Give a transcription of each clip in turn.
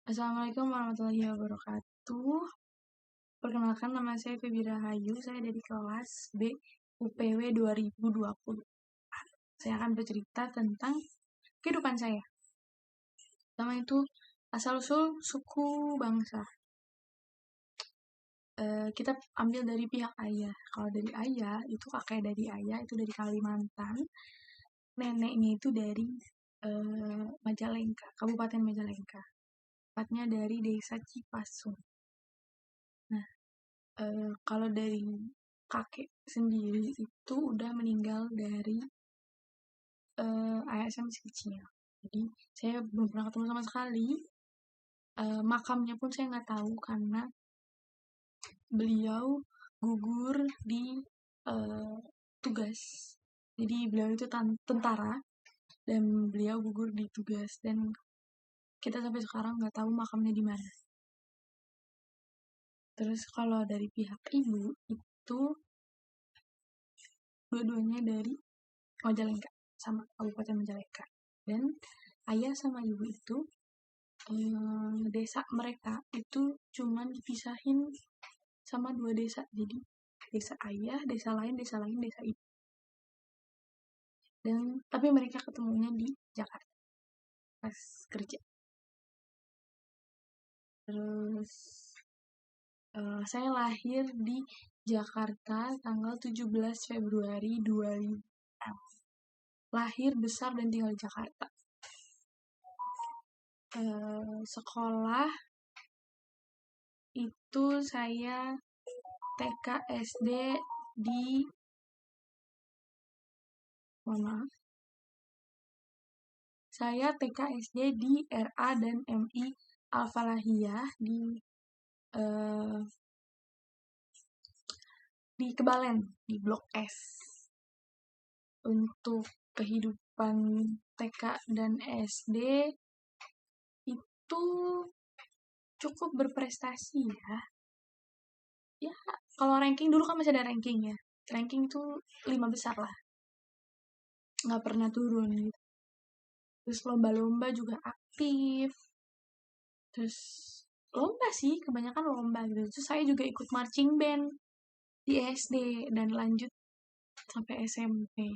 Assalamualaikum warahmatullahi wabarakatuh. Perkenalkan, nama saya Feby Rahayu. Saya dari kelas B UPW 2020. Saya akan bercerita tentang kehidupan saya. Pertama itu asal-usul suku bangsa. Kita ambil dari pihak ayah. Kalau dari ayah, itu kakek dari ayah, itu dari Kalimantan. Neneknya itu dari Majalengka, Kabupaten Majalengka. Tepatnya dari desa Cipasung. Nah, kalau dari kakek sendiri itu udah meninggal dari ayah saya masih kecil. Jadi saya belum pernah ketemu sama sekali. Makamnya pun saya nggak tahu karena beliau gugur di tugas. Jadi beliau itu tentara dan beliau gugur di tugas, dan kita sampai sekarang nggak tahu makamnya di mana. Terus kalau dari pihak ibu itu dua-duanya dari Majalengka sama Kabupaten Majalengka, dan ayah sama ibu itu desa mereka itu cuman dipisahin sama 2 desa. Jadi desa ayah, desa lain, desa ibu. Dan tapi mereka ketemunya di Jakarta pas kerja. Terus saya lahir di Jakarta tanggal 17 Februari 2006. Lahir, besar, dan tinggal di Jakarta. Sekolah itu saya TK SD di saya TK SD di RA dan MI Al-Falahiyah di Kebalen, di Blok S. Untuk kehidupan TK dan SD itu cukup berprestasi ya. Ya, kalau ranking dulu kan masih ada ranking ya. Ranking itu 5 besar lah. Nggak pernah turun gitu. Terus lomba-lomba juga aktif. Terus lomba sih, kebanyakan lomba gitu. Terus saya juga ikut marching band di SD dan lanjut sampai SMP.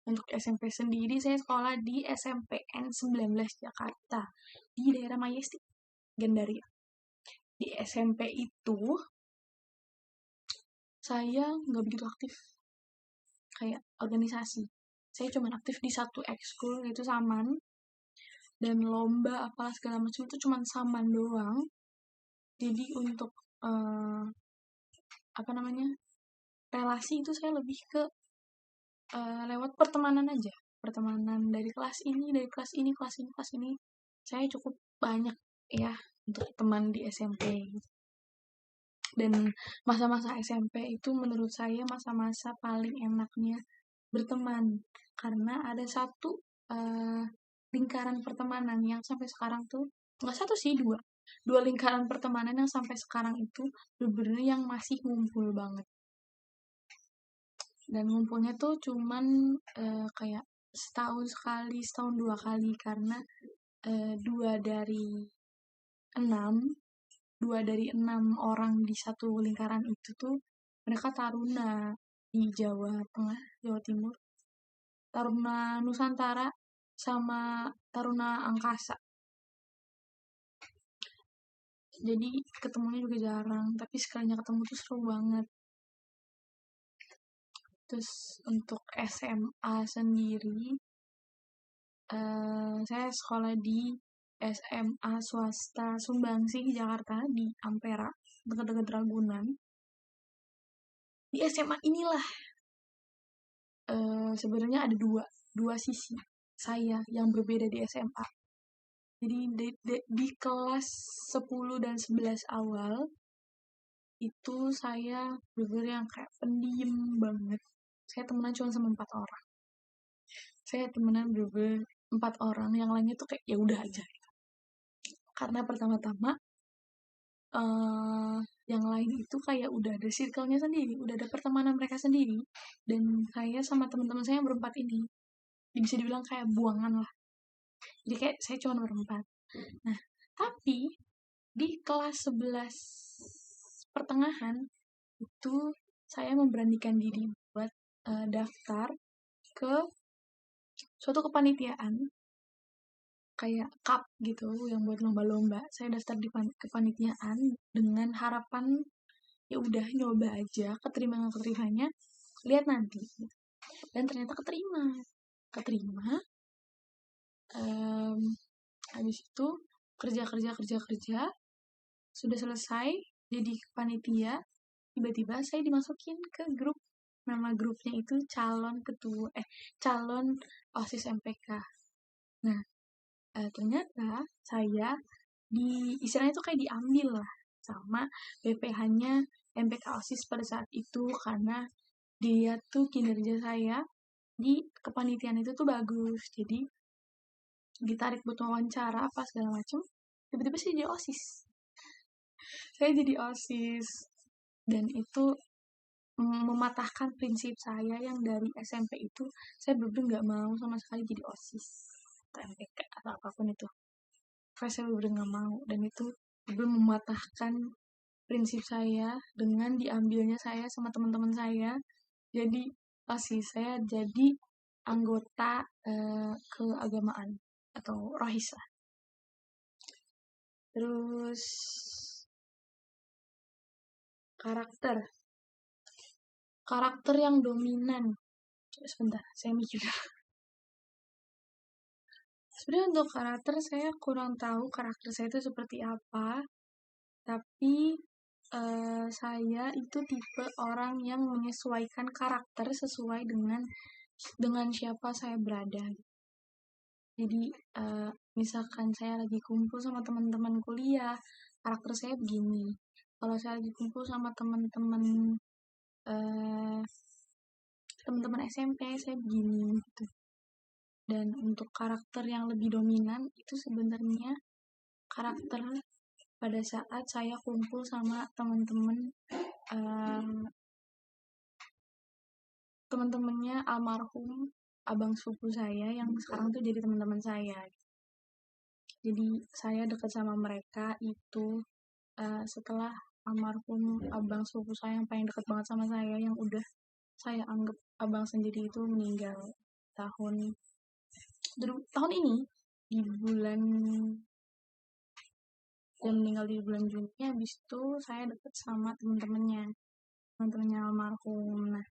Untuk SMP sendiri saya sekolah di SMPN 19 Jakarta di daerah Majestic, Gandaria. Di SMP itu saya nggak begitu aktif kayak organisasi. Saya cuma aktif di satu ekskul, yaitu Saman, dan lomba apalah segala macam itu cuma Saman doang. Jadi untuk relasi itu saya lebih ke lewat pertemanan aja. Pertemanan dari kelas ini, kelas ini. Saya cukup banyak ya untuk teman di SMP. Dan masa-masa SMP itu menurut saya masa-masa paling enaknya berteman, karena ada satu lingkaran pertemanan yang sampai sekarang tuh, nggak satu sih, dua lingkaran pertemanan yang sampai sekarang itu bener-bener yang masih ngumpul banget. Dan ngumpulnya tuh cuman kayak setahun sekali, setahun 2 kali, karena 2 dari 6 orang di satu lingkaran itu tuh mereka taruna di Jawa Tengah, Jawa Timur, taruna Nusantara, sama taruna Angkasa. Jadi ketemunya juga jarang, tapi sekalinya ketemu tuh seru banget. Terus untuk SMA sendiri, saya sekolah di SMA swasta Sumbangsih, Jakarta, di Ampera, dekat-dekat Ragunan. Di SMA inilah sebenarnya ada dua sisi saya yang berbeda di SMA. Jadi di kelas 10 dan 11 awal itu saya bener-bener yang kayak pendiam banget. Saya temenan cuma sama 4 orang. Saya temenan bener-bener 4 orang, yang lainnya tuh kayak ya udah aja. Karena pertama-tama yang lain itu kayak udah ada circle-nya sendiri, udah ada pertemanan mereka sendiri, dan saya sama teman-teman saya berempat ini bisa dibilang kayak buangan lah. Jadi kayak saya cuma berempat. Nah, Tapi di kelas 11 pertengahan itu saya memberanikan diri buat daftar ke suatu kepanitiaan kayak cup gitu yang buat lomba-lomba. Saya daftar di kepanitiaan dengan harapan ya udah nyoba aja, keterima nggak keterimanya lihat nanti. Dan ternyata keterima. Habis itu kerja sudah selesai jadi panitia, tiba-tiba saya dimasukin ke grup. Nama grupnya itu calon OSIS MPK. Nah, ternyata saya istilahnya itu kayak diambil lah sama BPH-nya MPK OSIS pada saat itu karena dia tuh kinerja saya di kepanitiaan itu tuh bagus. Jadi ditarik buat wawancara apa segala macem, tiba-tiba saya jadi OSIS. Saya jadi OSIS dan itu mematahkan prinsip saya yang dari SMP itu saya bener-bener nggak mau sama sekali jadi OSIS atau MPK atau apapun itu. Saya bener-bener nggak mau dan itu bener mematahkan prinsip saya dengan diambilnya saya sama teman-teman saya jadi OSIS. Saya jadi anggota keagamaan atau rohis lah. Terus karakter yang dominan. Sebentar, saya mikir. Sebenarnya untuk karakter saya kurang tahu karakter saya itu seperti apa, tapi saya itu tipe orang yang menyesuaikan karakter sesuai dengan siapa saya berada. Jadi misalkan saya lagi kumpul sama teman-teman kuliah, karakter saya begini. Kalau saya lagi kumpul sama teman-teman SMP, saya begini gitu. Dan untuk karakter yang lebih dominan itu sebenarnya karakter pada saat saya kumpul sama teman-temannya almarhum abang sepupu saya yang sekarang tuh jadi teman-teman saya. Jadi saya dekat sama mereka itu setelah almarhum abang sepupu saya yang paling dekat banget sama saya yang udah saya anggap abang sendiri itu meninggal tahun ini di bulan meninggal di bulan Juni. Habis itu saya deket sama teman-temannya almarhum. Nah,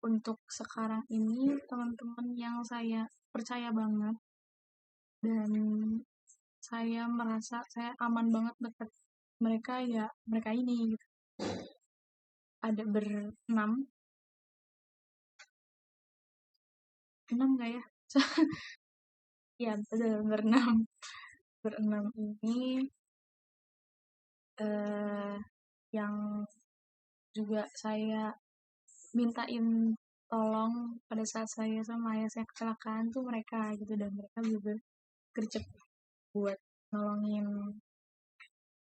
untuk sekarang ini teman-teman yang saya percaya banget dan saya merasa saya aman banget deket mereka ya mereka ini gitu. Ada berenam gak ya? Ya betul berenam ini yang juga saya mintain tolong pada saat saya sama ayah saya kecelakaan tuh mereka gitu dan mereka juga gercep buat nolongin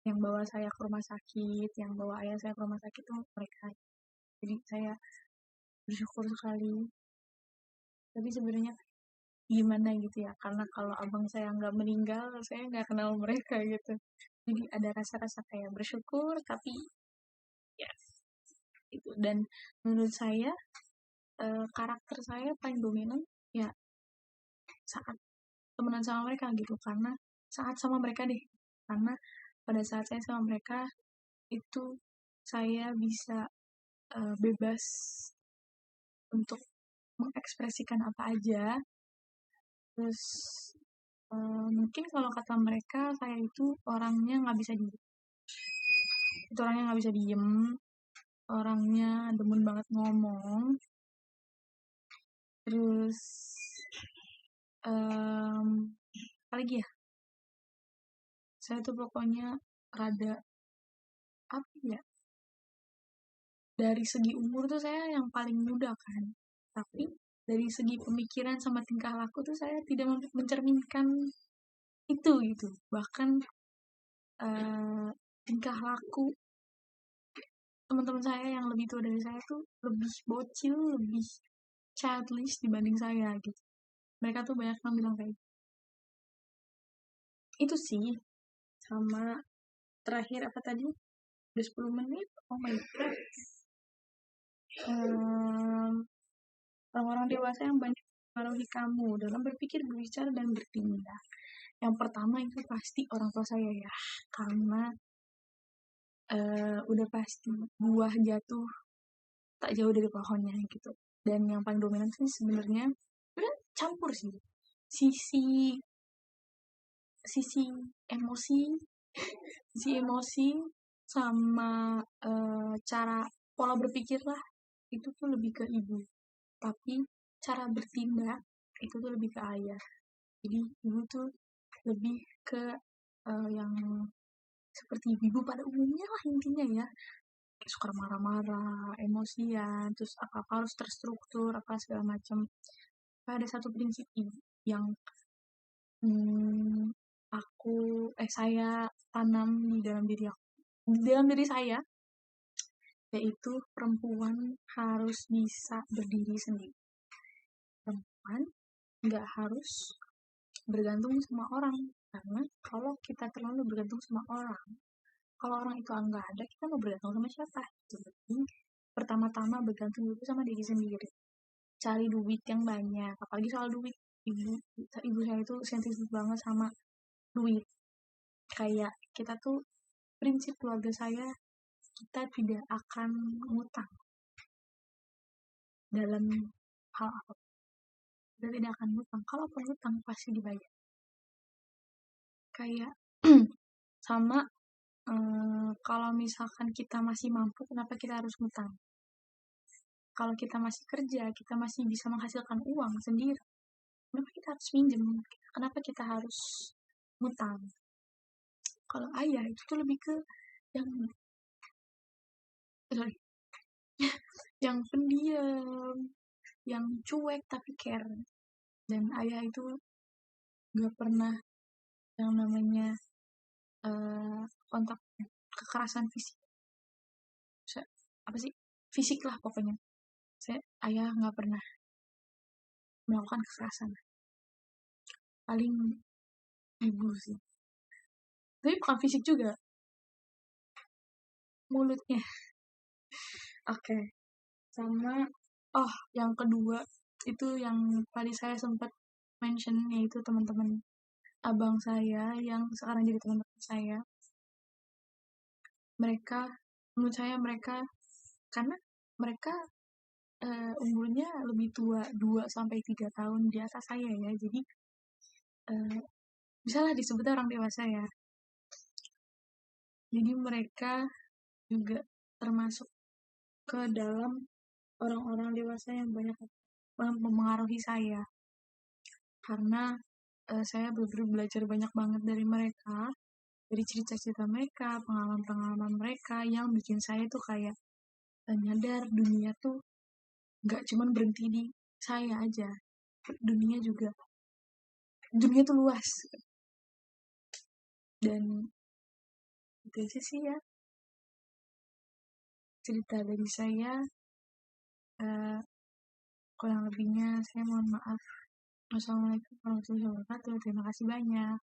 yang bawa saya ke rumah sakit, yang bawa ayah saya ke rumah sakit tuh mereka. Jadi saya bersyukur sekali. Tapi sebenarnya gimana gitu ya, karena kalau abang saya nggak meninggal, saya nggak kenal mereka gitu. Jadi ada rasa-rasa kayak bersyukur, tapi ya itu. Dan menurut saya karakter saya paling dominan ya saat temenan sama mereka gitu, karena saat sama mereka deh, karena pada saat saya sama mereka itu saya bisa bebas untuk mengekspresikan apa aja. Terus mungkin kalau kata mereka saya itu orangnya nggak bisa diem, orangnya demen banget ngomong. Terus apa lagi ya, saya tuh pokoknya rada apa ya, dari segi umur tuh saya yang paling muda kan, tapi dari segi pemikiran sama tingkah laku tuh saya tidak mencerminkan itu gitu. Bahkan tingkah laku teman-teman saya yang lebih tua dari saya tuh lebih bocil, lebih childish dibanding saya gitu. Mereka tuh banyak yang bilang kayak Itu sih, sama terakhir apa tadi? Udah 10 menit. Oh my god. Orang-orang dewasa yang banyak mempengaruhi kamu dalam berpikir, berbicara, dan bertindak. Yang pertama itu pasti orang tua saya ya, karena udah pasti buah jatuh tak jauh dari pohonnya gitu. Dan yang paling dominan sih sebenarnya udah campur sih, sisi sisi emosi, sisi emosi sama cara pola berpikir lah itu tuh lebih ke ibu. Tapi cara bertindak itu tuh lebih ke ayah. Jadi ibu tuh lebih ke yang seperti ibu pada umumnya lah intinya ya. Kayak suka marah-marah, emosian, terus apa-apa harus terstruktur, apa segala macam. Ada satu prinsip yang saya tanam di dalam diri aku, di dalam diri saya, yaitu perempuan harus bisa berdiri sendiri. Perempuan nggak harus bergantung sama orang, karena kalau kita terlalu bergantung sama orang, kalau orang itu nggak ada, kita mau bergantung sama siapa? Jadi pertama-tama bergantung dulu sama diri sendiri, cari duit yang banyak, apalagi soal duit. Ibu saya itu sensitif banget sama duit. Kayak kita tuh prinsip keluarga saya, kita tidak akan ngutang dalam hal apa. Kita tidak akan ngutang. Kalau ngutang pasti dibayar. Kayak sama kalau misalkan kita masih mampu, kenapa kita harus ngutang? Kalau kita masih kerja, kita masih bisa menghasilkan uang sendiri, kenapa kita harus minjem? Kenapa kita harus ngutang? Kalau ayah itu tuh lebih ke yang yang pendiam, yang cuek tapi care. Dan ayah itu gak pernah yang namanya kontak kekerasan fisik. Apa sih? Fisik lah pokoknya. Ayah gak pernah melakukan kekerasan. Paling ibu sih. Tapi bukan fisik juga. Mulutnya. Oke. Sama, yang kedua itu yang tadi saya sempat mention, yaitu teman-teman abang saya yang sekarang jadi teman-teman saya. Mereka, menurut saya karena mereka umurnya lebih tua 2-3 tahun di atas saya ya, jadi bisalah disebutnya orang dewasa ya. Jadi mereka juga termasuk ke dalam orang-orang dewasa yang banyak mempengaruhi saya, karena saya belajar banyak banget dari mereka, dari cerita-cerita mereka, pengalaman-pengalaman mereka yang bikin saya tuh kayak nyadar dunia tuh gak cuman berhenti di saya aja, dunia tuh luas. Dan itu aja sih ya cerita dari saya. Kurang lebihnya saya mohon maaf. Wassalamualaikum warahmatullahi wabarakatuh. Terima kasih banyak.